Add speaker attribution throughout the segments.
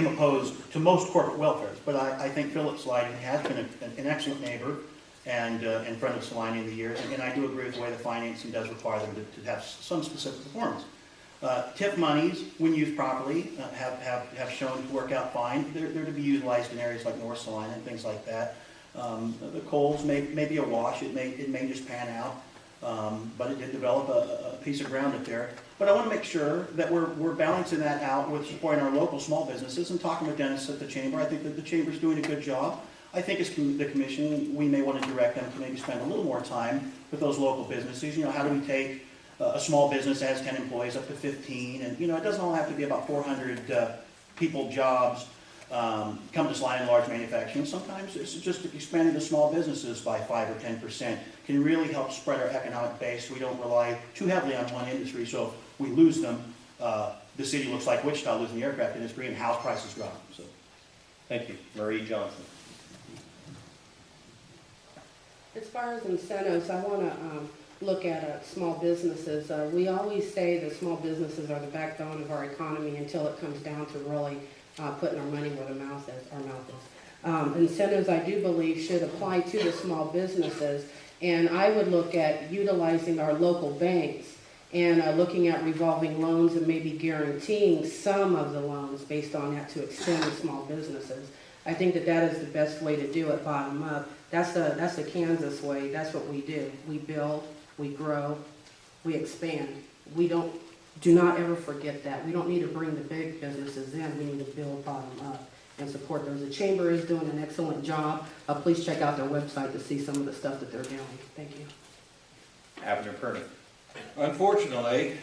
Speaker 1: am opposed to most corporate welfares, but I think Phillips Lighting has been an excellent neighbor and friend of Salina in the years, and I do agree with the way the financing does require them to have some specific performance. TIP monies, when used properly, have shown to work out fine. They're to be utilized in areas like North Salina and things like that. The Coles may be a wash. It may just pan out, but it did develop a piece of ground up there. But I want to make sure that we're balancing that out with supporting our local small businesses and talking with Dennis at the Chamber. I think that the Chamber's doing a good job. I think as the Commission, we may want to direct them to maybe spend a little more time with those local businesses. You know, how do we take a small business that has 10 employees up to 15? And, you know, it doesn't all have to be about 400 people jobs come to Salina in large manufacturing. Sometimes it's just expanding the small businesses by 5 or 10% can really help spread our economic base. We don't rely too heavily on one industry. So if we lose them, the city looks like Wichita losing the aircraft industry and house prices drop. So,
Speaker 2: thank you. Marie Johnson.
Speaker 3: As far as incentives, I want to look at small businesses. We always say that small businesses are the backbone of our economy until it comes down to really putting our money where our mouth is. Incentives, I do believe, should apply to the small businesses, and I would look at utilizing our local banks and looking at revolving loans and maybe guaranteeing some of the loans based on that to extend the small businesses. I think that is the best way to do it, bottom up. That's the Kansas way. That's what we do. We build, we grow, we expand. Do not ever forget that. We don't need to bring the big businesses in. We need to build bottom up and support those. The Chamber is doing an excellent job. Please check out their website to see some of the stuff that they're doing. Thank you.
Speaker 2: Abner Pernick.
Speaker 4: Unfortunately,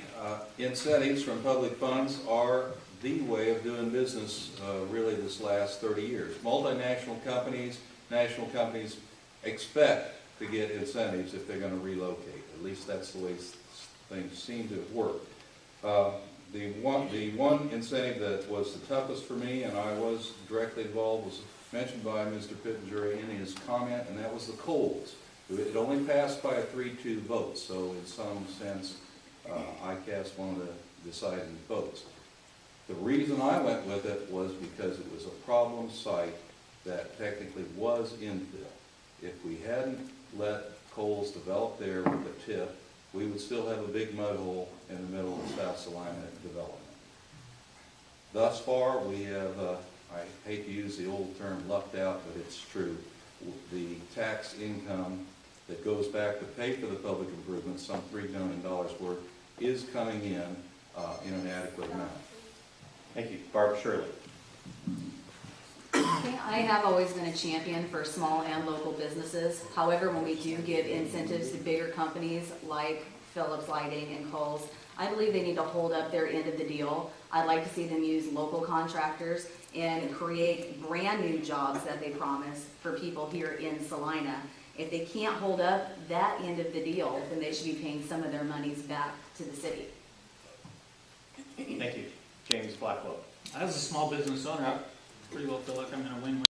Speaker 4: incentives from public funds are the way of doing business really this last 30 years. Multinational companies, national companies expect to get incentives if they're going to relocate. At least that's the way things seem to work. The one incentive that was the toughest for me, and I was directly involved, was mentioned by Mr. Pittenger in his comment, and that was the Coles. It only passed by a 3-2 vote, so in some sense, I cast one of the deciding votes. The reason I went with it was because it was a problem site that technically was infill. If we hadn't let Coles develop there with a tip, we would still have a big mud hole in the middle of South Salina development. Thus far, we have, I hate to use the old term lucked out, but it's true. The tax income that goes back to pay for the public improvements, some $3 million worth, is coming in an adequate amount.
Speaker 2: Thank you. Barb Shirley.
Speaker 5: I have always been a champion for small and local businesses. However, when we do give incentives to bigger companies like Phillips Lighting and Kohl's, I believe they need to hold up their end of the deal. I'd like to see them use local contractors and create brand new jobs that they promise for people here in Salina. If they can't hold up that end of the deal, then they should be paying some of their monies back to the city.
Speaker 2: Thank you. James Blackwell.
Speaker 6: As a small business owner, I pretty well feel like I'm in a win-win